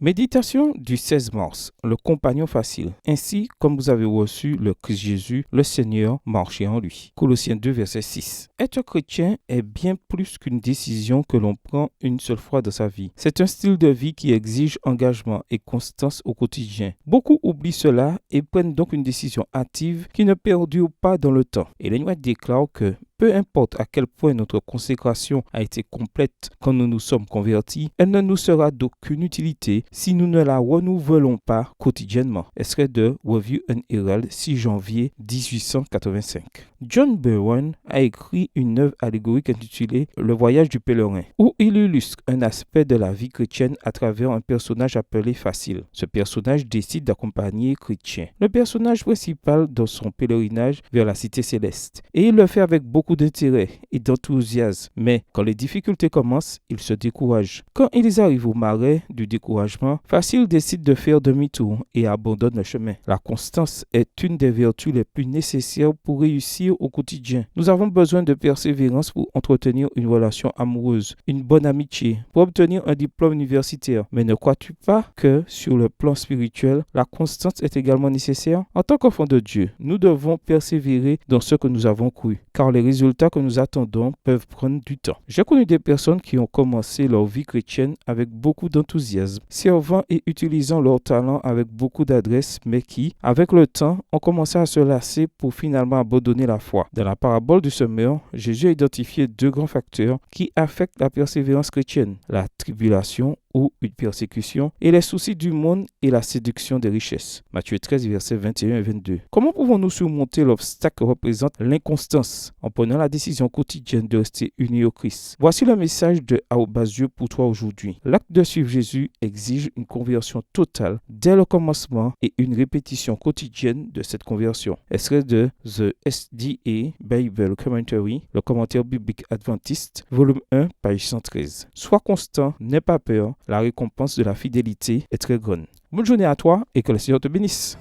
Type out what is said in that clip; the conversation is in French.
Méditation du 16 mars, le compagnon facile. Ainsi, comme vous avez reçu le Christ Jésus, le Seigneur, marchez en lui. Colossiens 2, verset 6. Être chrétien est bien plus qu'une décision que l'on prend une seule fois dans sa vie. C'est un style de vie qui exige engagement et constance au quotidien. Beaucoup oublient cela et prennent donc une décision hâtive qui ne perdure pas dans le temps. Ellen White déclare que peu importe à quel point notre consécration a été complète quand nous nous sommes convertis, elle ne nous sera d'aucune utilité si nous ne la renouvelons pas quotidiennement. Extrait de Review and Herald, 6 janvier 1885. John Bunyan a écrit une œuvre allégorique intitulée Le voyage du pèlerin, où il illustre un aspect de la vie chrétienne à travers un personnage appelé Facile. Ce personnage décide d'accompagner Chrétien, le personnage principal dans son pèlerinage vers la cité céleste, et il le fait avec beaucoup d'intérêt et d'enthousiasme. Mais quand les difficultés commencent, il se décourage. Quand ils arrivent au marais du découragement, Facile décide de faire demi-tour et abandonne le chemin. La constance est une des vertus les plus nécessaires pour réussir au quotidien. Nous avons besoin de persévérance pour entretenir une relation amoureuse, une bonne amitié, pour obtenir un diplôme universitaire. Mais ne crois-tu pas que sur le plan spirituel, la constance est également nécessaire? En tant qu'enfants de Dieu, nous devons persévérer dans ce que nous avons cru, car les résultats que nous attendons peuvent prendre du temps. J'ai connu des personnes qui ont commencé leur vie chrétienne avec beaucoup d'enthousiasme, servant et utilisant leur talent avec beaucoup d'adresse, mais qui, avec le temps, ont commencé à se lasser pour finalement abandonner la foi. Dans la parabole du semeur, Jésus a identifié deux grands facteurs qui affectent la persévérance chrétienne: la tribulation ou une persécution, et les soucis du monde et la séduction des richesses. Matthieu 13, versets 21 et 22. Comment pouvons-nous surmonter l'obstacle que représente l'inconstance en prenant la décision quotidienne de rester unis au Christ? Voici le message de Dieu pour toi aujourd'hui. L'acte de suivre Jésus exige une conversion totale dès le commencement et une répétition quotidienne de cette conversion. Extrait de The SDA Bible Commentary, le commentaire biblique adventiste, volume 1, page 113. Sois constant, n'aie pas peur. La récompense de la fidélité est très grande. Bonne journée à toi et que le Seigneur te bénisse.